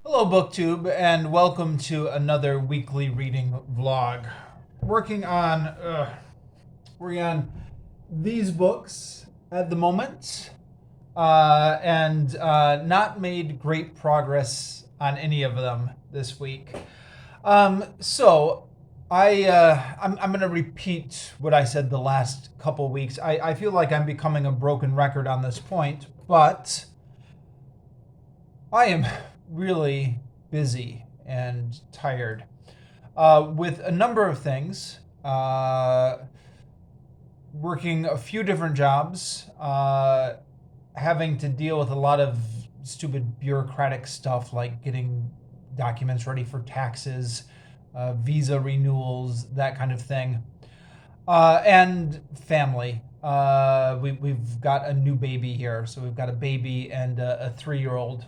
Hello, BookTube, and welcome to another weekly reading vlog. Working on working on these books at the moment, and not made great progress on any of them this week. So I'm going to repeat what I said the last couple weeks. I feel like I'm becoming a broken record on this point, but I am really busy and tired with a number of things. Working a few different jobs, having to deal with a lot of stupid bureaucratic stuff like getting documents ready for taxes, visa renewals, that kind of thing, and family. We've got a new baby here, so we've got a baby and a 3-year-old.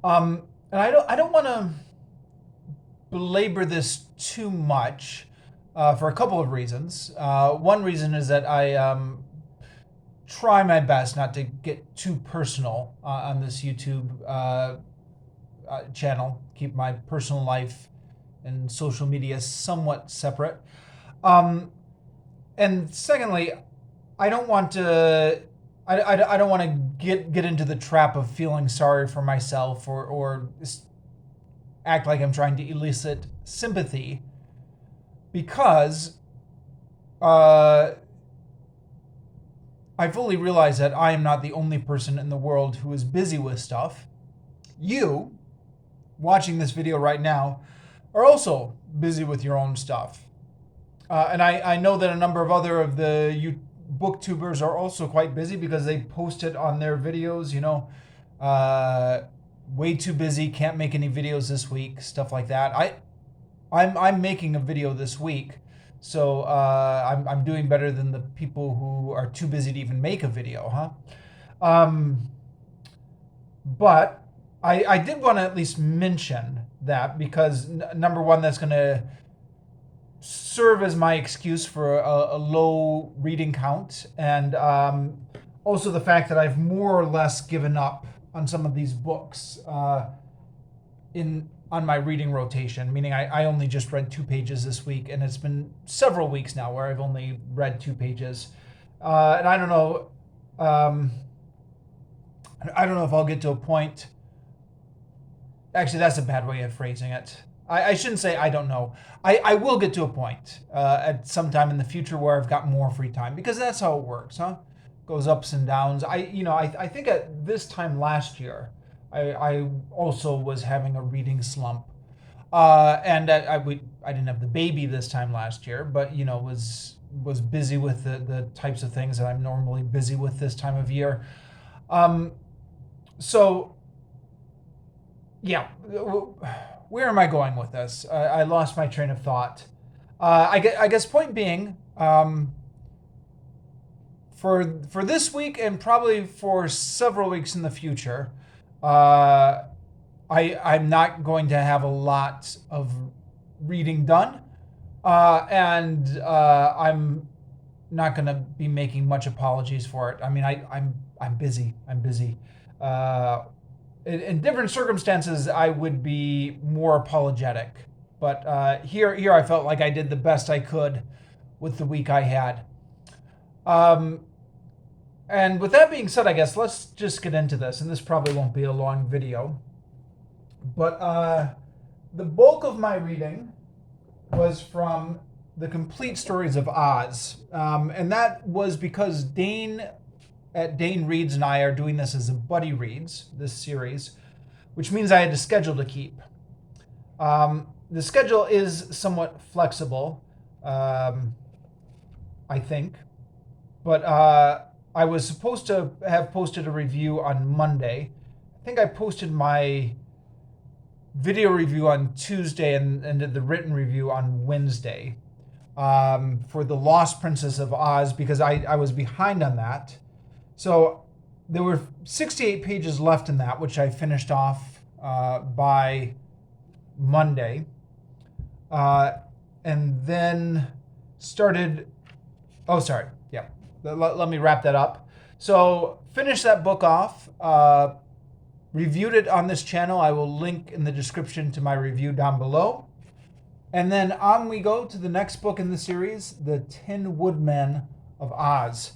And I don't want to belabor this too much for a couple of reasons. One reason is that I try my best not to get too personal on this YouTube channel. Keep my personal life and social media somewhat separate. And secondly, I don't want to. I don't want to get into the trap of feeling sorry for myself or act like I'm trying to elicit sympathy, because I fully realize that I am not the only person in the world who is busy with stuff. You, watching this video right now, are also busy with your own stuff. And I know that a number of other of the booktubers are also quite busy because they post it on their videos, way too busy, can't make any videos this week, stuff like that. I'm making a video this week, so I'm doing better than the people who are too busy to even make a video, huh? But I did want to at least mention that because number one, that's going to serve as my excuse for a low reading count, and also the fact that I've more or less given up on some of these books on my reading rotation, meaning I only just read 2 pages this week, and it's been several weeks now where I've only read 2 pages. And I don't know if I'll get to a point. Actually, that's a bad way of phrasing it. I shouldn't say I don't know. I will get to a point at some time in the future where I've got more free time, because that's how it works, huh? Goes ups and downs. I think at this time last year, I also was having a reading slump, and I didn't have the baby this time last year, but was busy with the types of things that I'm normally busy with this time of year. So yeah. Where am I going with this? I lost my train of thought. I guess point being, for this week and probably for several weeks in the future, I'm not going to have a lot of reading done, and I'm not going to be making much apologies for it. I mean, I'm busy. I'm busy. In different circumstances, I would be more apologetic. But here I felt like I did the best I could with the week I had. And with that being said, I guess let's just get into this. And this probably won't be a long video. But the bulk of my reading was from the complete Stories of Oz. And that was because Dane at Dane Reads and I are doing this as a buddy reads, this series, which means I had a schedule to keep. The schedule is somewhat flexible, I think, but I was supposed to have posted a review on Monday. I think I posted my video review on Tuesday and did the written review on Wednesday for The Lost Princess of Oz, because I was behind on that. So there were 68 pages left in that, which I finished off by Monday. And then started... Oh, sorry. Yeah. Let me wrap that up. So finished that book off reviewed it on this channel. I will link in the description to my review down below. And then on we go to the next book in the series, The Tin Woodman of Oz,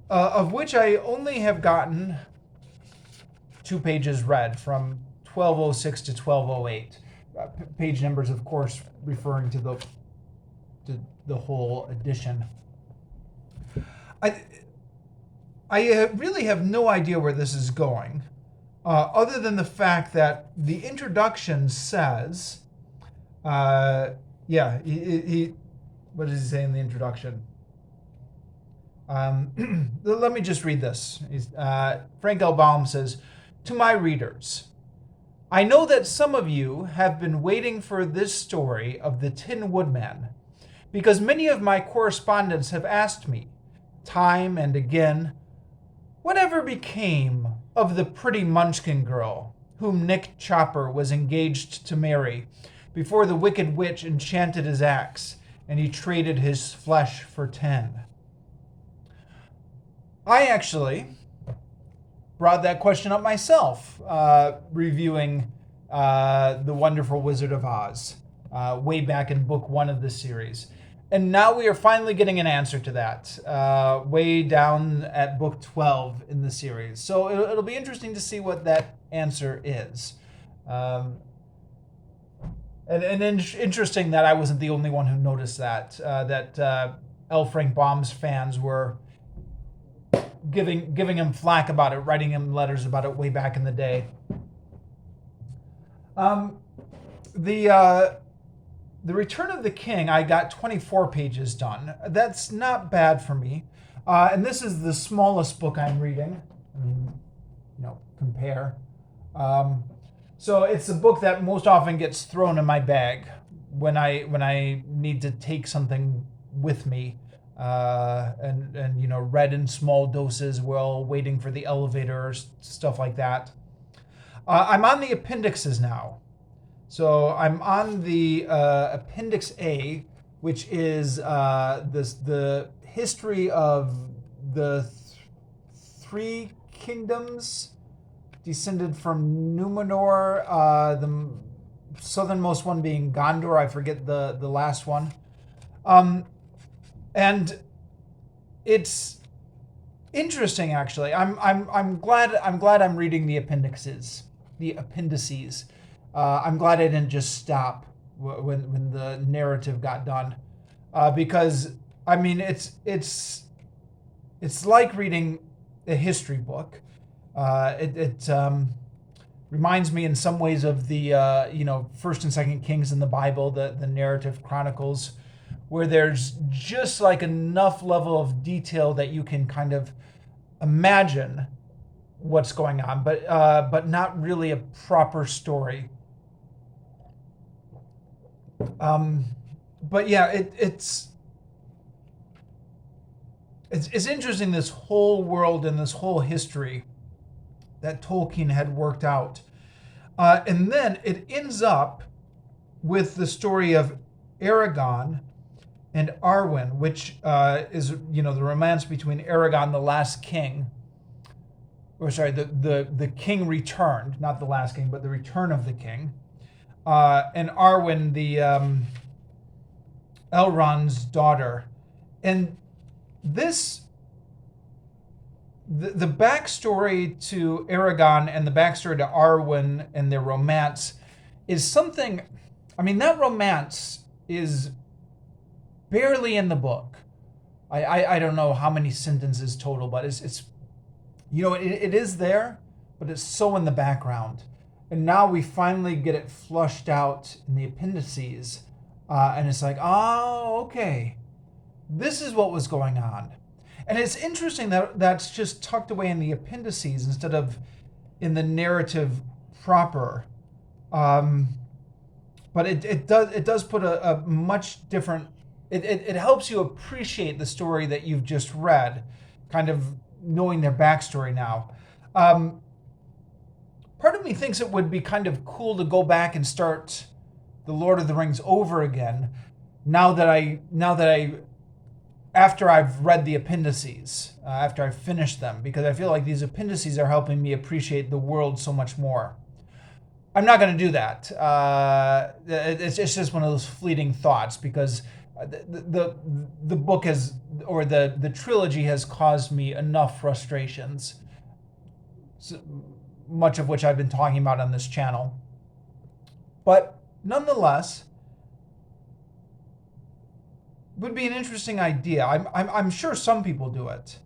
of which I only have gotten 2 pages read, from 1206 to 1208. Page numbers, of course, referring to the whole edition. I really have no idea where this is going, other than the fact that the introduction says, what does he say in the introduction? Let me just read this. Frank L. Baum says, "To my readers, I know that some of you have been waiting for this story of the Tin Woodman, because many of my correspondents have asked me, time and again, whatever became of the pretty Munchkin girl whom Nick Chopper was engaged to marry before the wicked witch enchanted his axe and he traded his flesh for tin?" I actually brought that question up myself, reviewing The Wonderful Wizard of Oz, way back in book 1 of this series. And now we are finally getting an answer to that, way down at book 12 in the series. So it'll be interesting to see what that answer is. And interesting that I wasn't the only one who noticed that L. Frank Baum's fans were giving him flack about it, writing him letters about it way back in the day. The Return of the King, I got 24 pages done. That's not bad for me. And this is the smallest book I'm reading. I mean, compare. So it's a book that most often gets thrown in my bag when I need to take something with me, and read in small doses while waiting for the elevator or stuff like that. I'm on the appendixes now. So I'm on the Appendix A, which is the history of the 3 kingdoms descended from Numenor, the southernmost one being Gondor. I forget the last one. And it's interesting, actually. I'm glad I'm reading the appendices. I'm glad I didn't just stop when the narrative got done, because I mean it's like reading a history book. It reminds me in some ways of the First and Second Kings in the Bible, the narrative chronicles, where there's just like enough level of detail that you can kind of imagine what's going on, but not really a proper story. But yeah, it's interesting, this whole world and this whole history that Tolkien had worked out. And then it ends up with the story of Aragorn and Arwen, which is the romance between Aragorn, the last king, the king returned, not the last king, but the return of the king, and Arwen, the Elrond's daughter. And this, the backstory to Aragorn and the backstory to Arwen and their romance is something, I mean, that romance is barely in the book. I don't know how many sentences total, but it's it is there, but it's so in the background. And now we finally get it flushed out in the appendices, and it's like, oh, okay, this is what was going on. And it's interesting that that's just tucked away in the appendices instead of in the narrative proper. But it does put a much different. It helps you appreciate the story that you've just read, kind of knowing their backstory now. Part of me thinks it would be kind of cool to go back and start The Lord of the Rings over again, now that I after I've read the appendices, after I've finished them, because I feel like these appendices are helping me appreciate the world so much more. I'm not going to do that. It's just one of those fleeting thoughts, because the book has, or the trilogy has caused me enough frustrations, so much of which I've been talking about on this channel. But nonetheless, would be an interesting idea. I'm sure some people do it.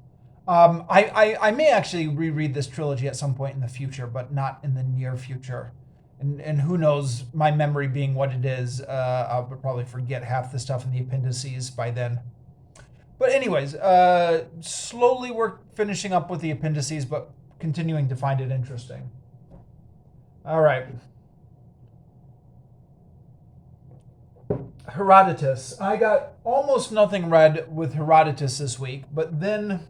I may actually reread this trilogy at some point in the future, but not in the near future. And who knows, my memory being what it is, I'll probably forget half the stuff in the appendices by then. But anyways, slowly we're finishing up with the appendices, but continuing to find it interesting. All right. Herodotus. I got almost nothing read with Herodotus this week, but then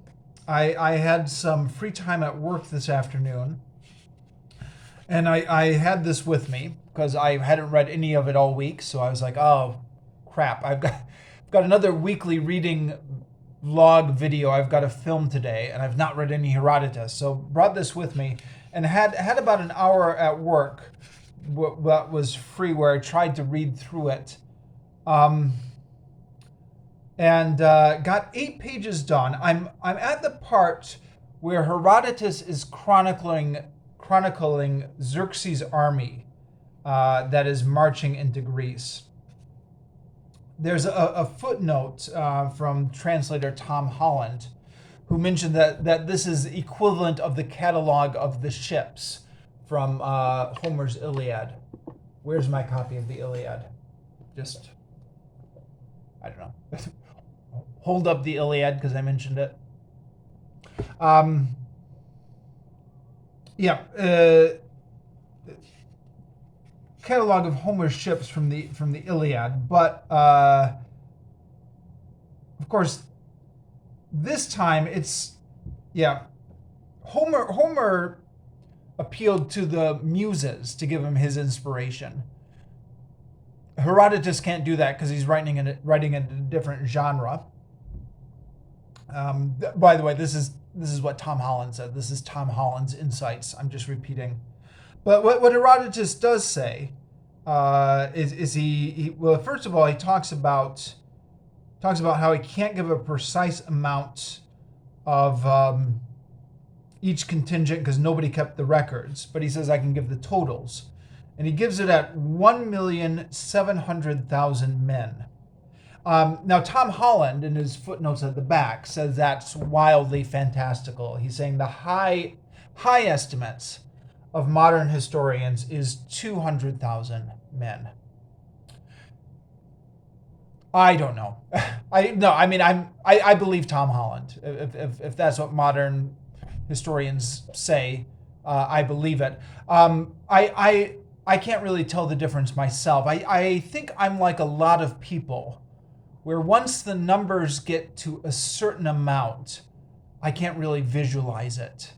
I had some free time at work this afternoon, and I had this with me because I hadn't read any of it all week, so I was like, oh crap, I've got another weekly reading vlog video I've got to film today, and I've not read any Herodotus, so brought this with me and had about an hour at work that was free where I tried to read through it. And got 8 pages done. I'm at the part where Herodotus is chronicling Xerxes' army that is marching into Greece. There's a footnote from translator Tom Holland, who mentioned that this is equivalent of the catalog of the ships from Homer's Iliad. Where's my copy of the Iliad? Just, I don't know. Hold up the Iliad because I mentioned it. Catalog of Homer's ships from the Iliad, but of course, this time it's Homer appealed to the muses to give him his inspiration. Herodotus can't do that because he's writing in a different genre. By the way, this is what Tom Holland said. This is Tom Holland's insights. I'm just repeating. But what Herodotus does say is he well, first of all, he talks about how he can't give a precise amount of each contingent because nobody kept the records. But he says I can give the totals. And he gives it at 1,700,000 men. Now, Tom Holland, in his footnotes at the back, says that's wildly fantastical. He's saying the high estimates of modern historians is 200,000 men. I don't know. I believe Tom Holland. If that's what modern historians say, I believe it. I can't really tell the difference myself. I think I'm like a lot of people, where once the numbers get to a certain amount, I can't really visualize it.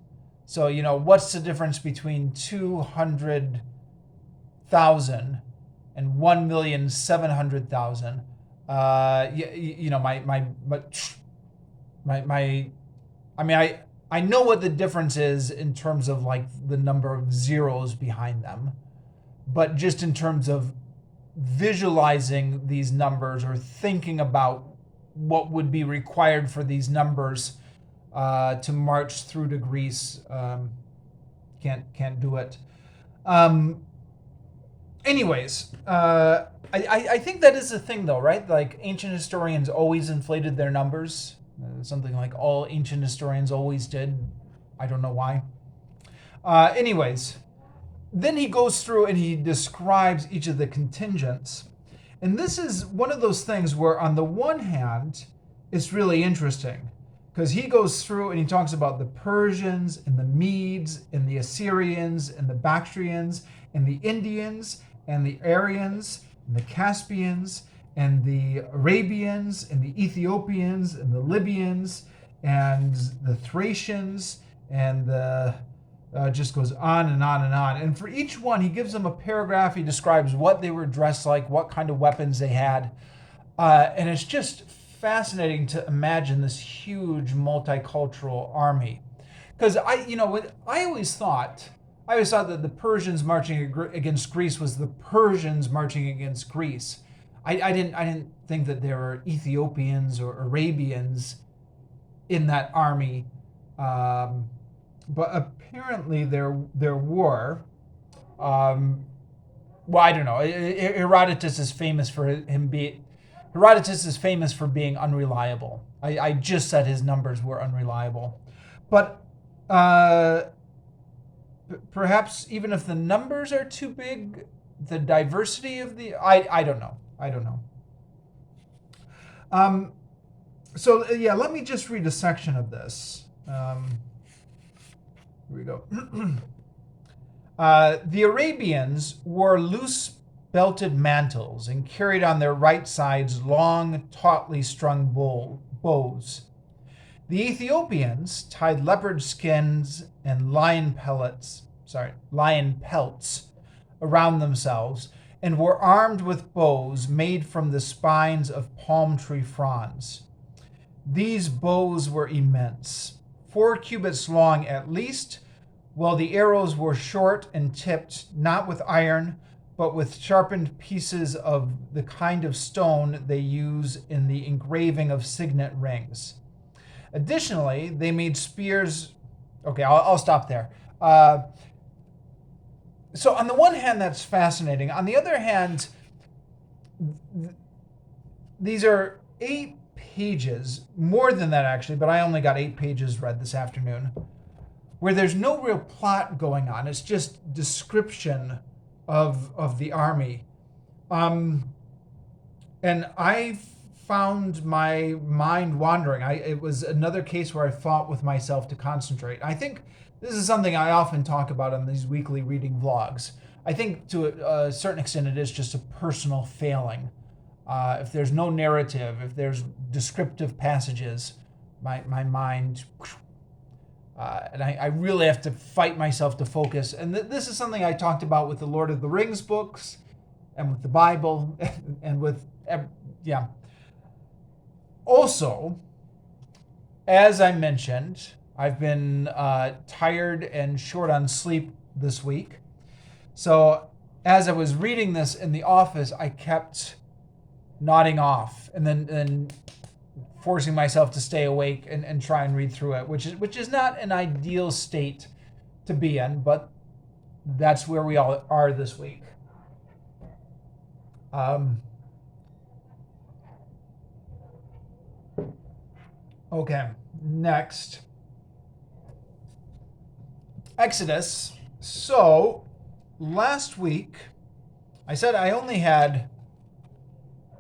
So, what's the difference between 200,000 and 1,700,000? I know what the difference is in terms of like the number of zeros behind them. But just in terms of visualizing these numbers or thinking about what would be required for these numbers to march through to Greece, can't do it. Anyways, I think that is a thing though, right? Like ancient historians always inflated their numbers. Something like all ancient historians always did. I don't know why. Anyways. Then he goes through and he describes each of the contingents. And this is one of those things where on the one hand, it's really interesting because he goes through and he talks about the Persians and the Medes and the Assyrians and the Bactrians and the Indians and the Aryans and the Caspians and the Arabians and the Ethiopians and the Libyans and the Thracians and the just goes on and on and on. And for each one, he gives them a paragraph. He describes what they were dressed like, what kind of weapons they had. And it's just fascinating to imagine this huge multicultural army. Because I always thought that the Persians marching against Greece was the Persians marching against Greece. I didn't think that there were Ethiopians or Arabians in that army, but apparently there were. Well, I don't know. Herodotus is famous for being unreliable. I just said his numbers were unreliable, but perhaps even if the numbers are too big, the diversity of the I don't know. So yeah, let me just read a section of this. Here we go. The Arabians wore loose belted mantles and carried on their right sides long, tautly strung bows. The Ethiopians tied leopard skins and lion pelts around themselves and were armed with bows made from the spines of palm tree fronds. These bows were immense, 4 cubits long at least, while the arrows were short and tipped, not with iron, but with sharpened pieces of the kind of stone they use in the engraving of signet rings. Additionally, they made spears. Okay, I'll stop there. So on the one hand, that's fascinating. On the other hand, these are 8 pages, more than that actually, but I only got 8 pages read this afternoon, where there's no real plot going on. It's just description of the army. And I found my mind wandering. It was another case where I fought with myself to concentrate. I think this is something I often talk about on these weekly reading vlogs. I think to a certain extent it is just a personal failing. If there's no narrative, if there's descriptive passages, my mind... and I really have to fight myself to focus. And this is something I talked about with the Lord of the Rings books and with the Bible and with, yeah. Also, as I mentioned, I've been tired and short on sleep this week. So as I was reading this in the office, I kept nodding off and then forcing myself to stay awake and try and read through it, which is not an ideal state to be in, but that's where we all are this week. Okay, next. Exodus. So, last week, I said I only had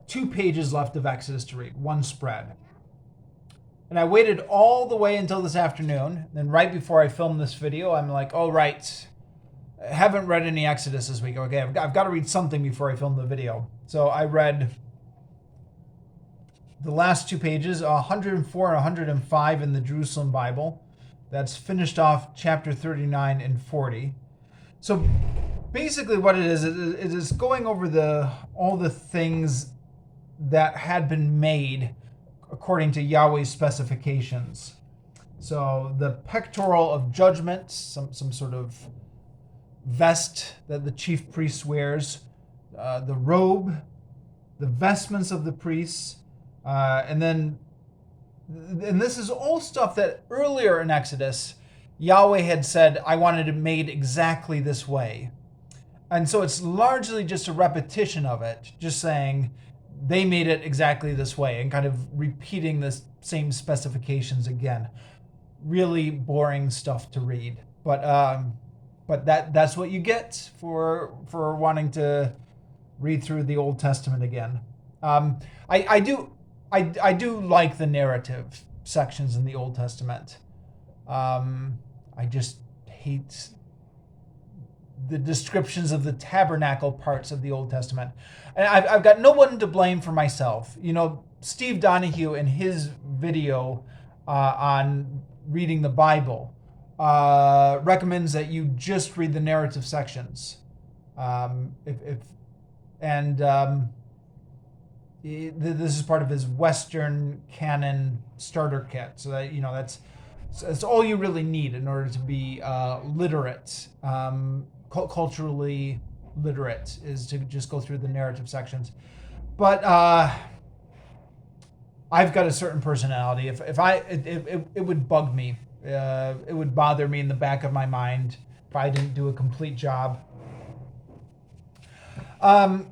2 pages left of Exodus to read, one spread. And I waited all the way until this afternoon. Then right before I filmed this video, I'm like, all right, I haven't read any Exodus this week. Okay, I've got to read something before I film the video. So I read the last 2 pages, 104 and 105 in the Jerusalem Bible. That's finished off chapter 39 and 40. So basically what it is going over all the things that had been made according to Yahweh's specifications. So the pectoral of judgment, some sort of vest that the chief priest wears, the robe, the vestments of the priests, and this is all stuff that earlier in Exodus, Yahweh had said, I wanted it made exactly this way. And so it's largely just a repetition of it, just saying, they made it exactly this way and kind of repeating the same specifications again. Really boring stuff to read, but that's what you get for wanting to read through the Old Testament again. I do like the narrative sections in the Old Testament. I just hate the descriptions of the tabernacle parts of the Old Testament. And I've got no one to blame for myself. You know, Steve Donahue in his video on reading the Bible recommends that you just read the narrative he this is part of his Western canon starter kit. So that, that's all you really need in order to be literate, culturally literate, is to just go through the narrative sections. But I've got a certain personality. It would bug me. It would bother me in the back of my mind if I didn't do a complete job.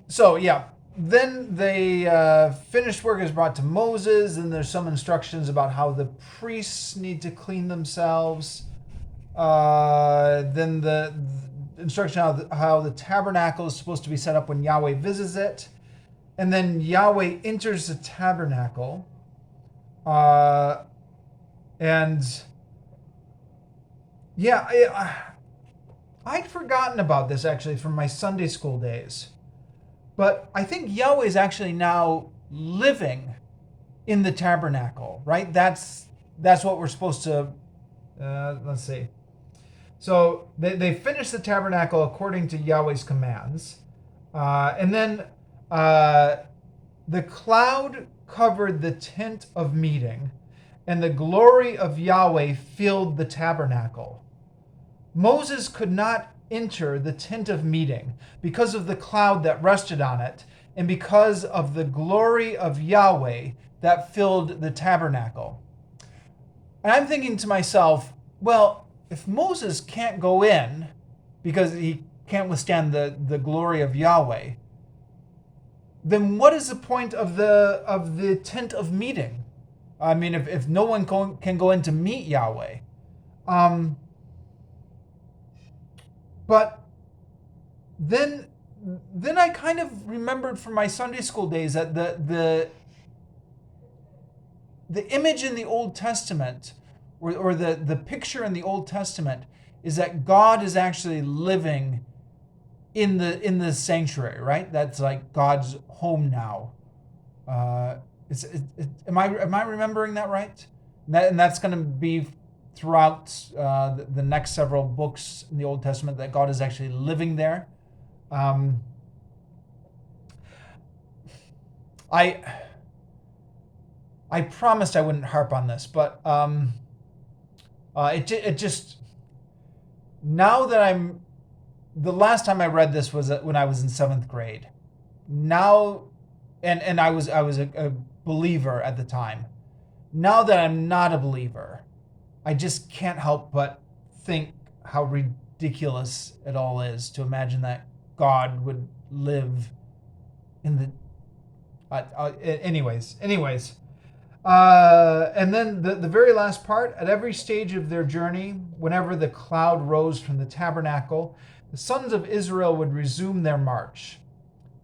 So yeah, then the finished work is brought to Moses, and there's some instructions about how the priests need to clean themselves. Then the instruction how the tabernacle is supposed to be set up when Yahweh visits it. And then Yahweh enters the tabernacle. And yeah, I'd forgotten about this actually from my Sunday school days. But I think Yahweh is actually now living in the tabernacle, right? That's what we're supposed to, let's see. So they finish the tabernacle according to Yahweh's commands. And then the cloud covered the tent of meeting, and the glory of Yahweh filled the tabernacle. Moses could not enter the tent of meeting because of the cloud that rested on it, and because of the glory of Yahweh that filled the tabernacle. And I'm thinking to myself, well, if Moses can't go in because he can't withstand the glory of Yahweh, then what is the point of the tent of meeting? I mean, if no one can go in to meet Yahweh. But then I kind of remembered from my Sunday school days that the image in the Old Testament, or the picture in the Old Testament, is that God is actually living in the sanctuary, right? That's like God's home now. Am I remembering that right? And that's going to be throughout the next several books in the Old Testament, that God is actually living there. I promised I wouldn't harp on this, but it just, now that the last time I read this was when I was in 7th grade. Now, and I was a believer at the time. Now that I'm not a believer, I just can't help but think how ridiculous it all is to imagine that God would live in the... anyways. And then the very last part, at every stage of their journey, whenever the cloud rose from the tabernacle, the sons of Israel would resume their march.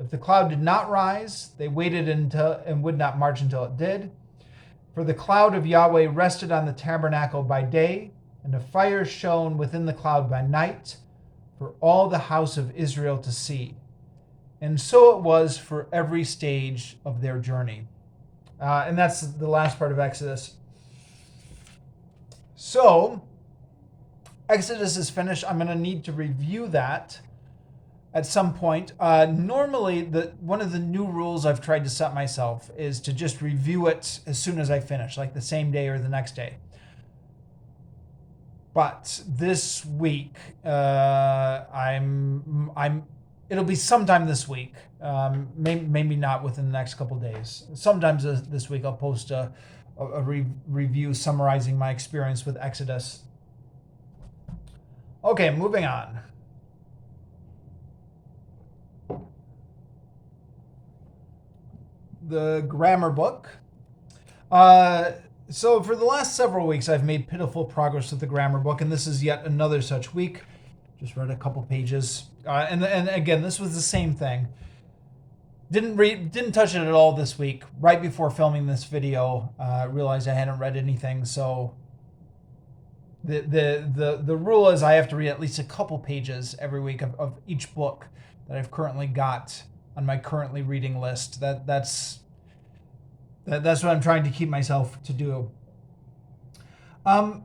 If the cloud did not rise, they waited and would not march until it did. For the cloud of Yahweh rested on the tabernacle by day, and a fire shone within the cloud by night, for all the house of Israel to see. And so it was for every stage of their journey. And that's the last part of Exodus. So, Exodus is finished. I'm going to need to review that at some point. Normally, one of the new rules I've tried to set myself is to just review it as soon as I finish, like the same day or the next day. But this week, it'll be sometime this week. Maybe not within the next couple days. Sometimes this week I'll post a review summarizing my experience with Exodus. Okay, moving on. The grammar book. So for the last several weeks, I've made pitiful progress with the grammar book, and this is yet another such week. Just read a couple pages, and again, this was the same thing. Didn't touch it at all this week. Right before filming this video, realized I hadn't read anything. So the rule is I have to read at least a couple pages every week of each book that I've currently got on my currently reading list. That's what I'm trying to keep myself to do. A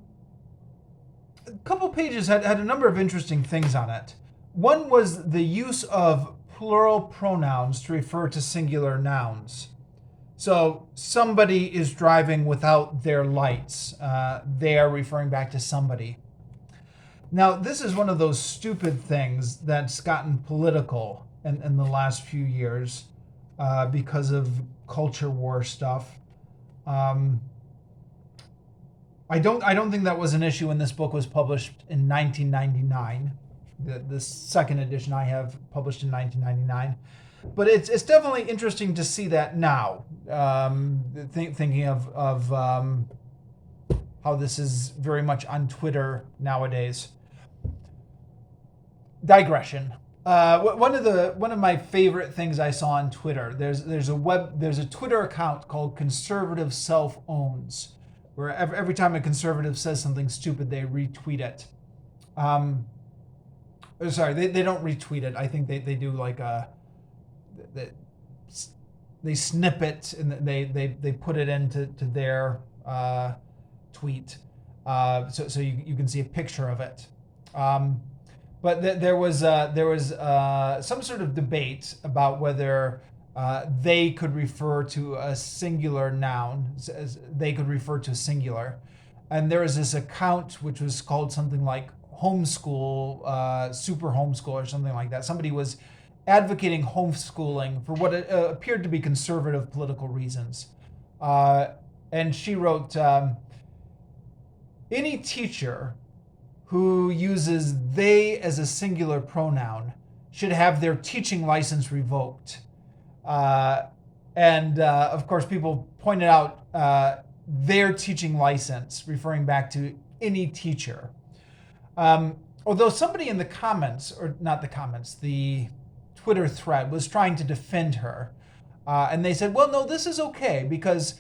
couple pages had a number of interesting things on it. One was the use of plural pronouns to refer to singular nouns. So somebody is driving without their lights. They are referring back to somebody. Now, this is one of those stupid things that's gotten political in the last few years because of culture war stuff. I don't think that was an issue when this book was published in 1999. The second edition I have published in 1999. But it's definitely interesting to see that now. Thinking of how this is very much on Twitter nowadays. Digression. One of my favorite things I saw on Twitter. There's a Twitter account called Conservative Self Owns, where every time a conservative says something stupid, they retweet it. Sorry, they don't retweet it. I think they do like they snip it and they put it into their tweet, so you can see a picture of it. But there was some sort of debate about whether they could refer to a singular noun, as they could refer to a singular, and there was this account which was called something like homeschool, super homeschool, or something like that. Somebody was advocating homeschooling for what appeared to be conservative political reasons, and she wrote, any teacher who uses they as a singular pronoun should have their teaching license revoked. And of course, people pointed out their teaching license, referring back to any teacher. Although somebody in the comments, or not the comments, the Twitter thread was trying to defend her. And they said, well, no, this is okay because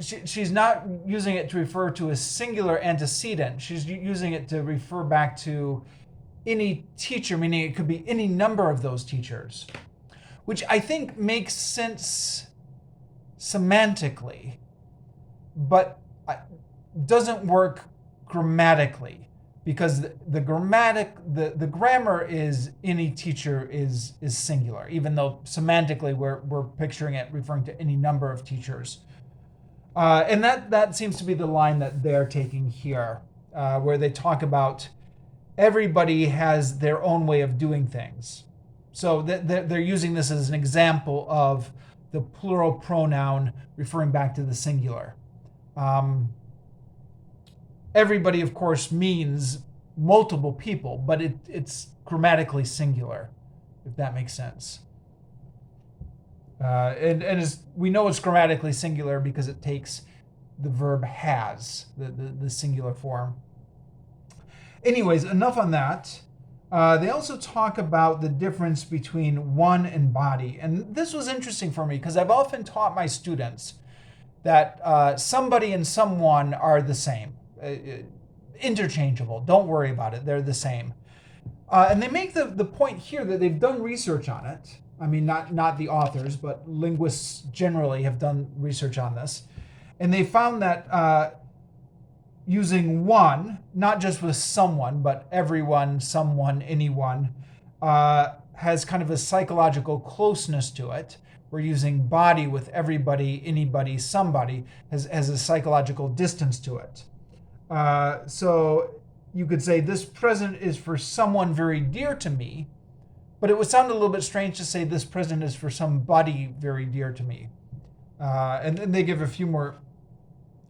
she's not using it to refer to a singular antecedent. She's using it to refer back to any teacher, meaning it could be any number of those teachers, which I think makes sense semantically, but doesn't work grammatically, because the grammar is any teacher is singular, even though semantically we're picturing it referring to any number of teachers. And that seems to be the line that they're taking here, where they talk about everybody has their own way of doing things. So they're using this as an example of the plural pronoun referring back to the singular. Everybody, of course, means multiple people, but it's grammatically singular, if that makes sense. And as we know, it's grammatically singular because it takes the verb has, the singular form. Anyways, enough on that. They also talk about the difference between one and body. And this was interesting for me because I've often taught my students that somebody and someone are the same, interchangeable. Don't worry about it. They're the same. And they make the point here that they've done research on it. I mean, not the authors, but linguists generally have done research on this. And they found that using one, not just with someone, but everyone, someone, anyone, has kind of a psychological closeness to it. We're using body with everybody, anybody, somebody, has a psychological distance to it. So you could say this present is for someone very dear to me, but it would sound a little bit strange to say this present is for somebody very dear to me. And then they give a few more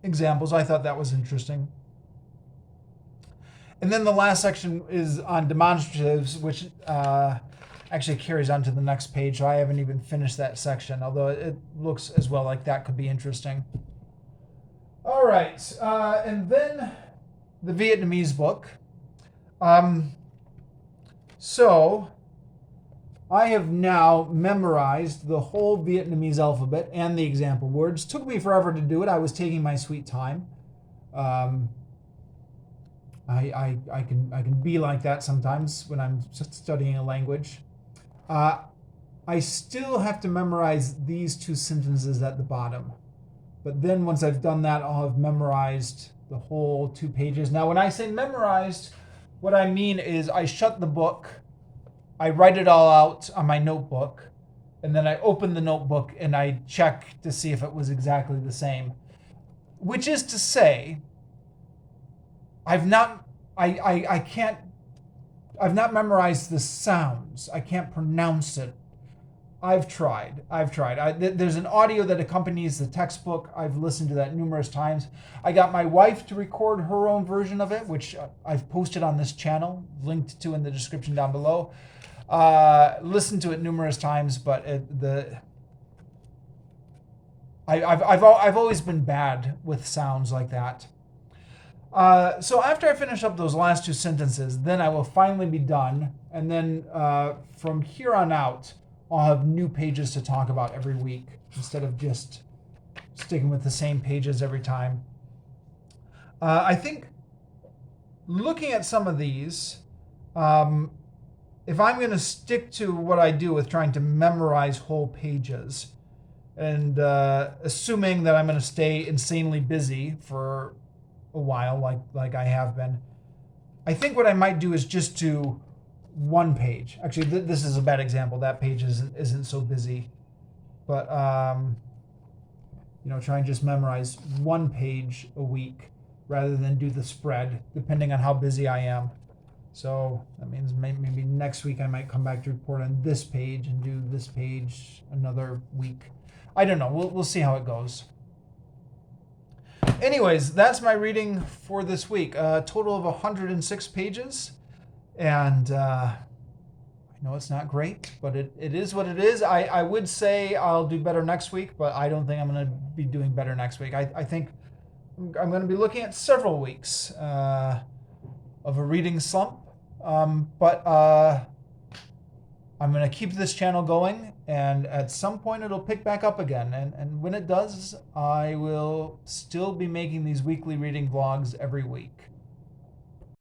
examples. I thought that was interesting. And then the last section is on demonstratives, which actually carries on to the next page. So I haven't even finished that section, although it looks as well like that could be interesting. All right. And then the Vietnamese book. So I have now memorized the whole Vietnamese alphabet and the example words. Took me forever to do it. I was taking my sweet time. I can be like that sometimes when I'm studying a language. I still have to memorize these two sentences at the bottom. But then once I've done that, I'll have memorized the whole 2 pages. Now, when I say memorized, what I mean is I shut the book, I write it all out on my notebook, and then I open the notebook and I check to see if it was exactly the same. Which is to say, I've not memorized the sounds. I can't pronounce it. I've tried. There's an audio that accompanies the textbook. I've listened to that numerous times. I got my wife to record her own version of it, which I've posted on this channel, linked to in the description down below. Listened to it numerous times, but I've always been bad with sounds like that. So after I finish up those last two sentences, then I will finally be done, and then from here on out, I'll have new pages to talk about every week instead of just sticking with the same pages every time. I think looking at some of these, if I'm going to stick to what I do with trying to memorize whole pages, and assuming that I'm going to stay insanely busy for a while, like I have been, I think what I might do is just do one page. Actually, this is a bad example. That page isn't so busy, but try and just memorize one page a week rather than do the spread, depending on how busy I am. So that means maybe next week I might come back to report on this page and do this page another week. I don't know. We'll see how it goes. Anyways, that's my reading for this week. A total of 106 pages. And I know it's not great, but it is what it is. I would say I'll do better next week, but I don't think I'm going to be doing better next week. I think I'm going to be looking at several weeks of a reading slump. But I'm going to keep this channel going, and at some point it'll pick back up again. And when it does, I will still be making these weekly reading vlogs every week.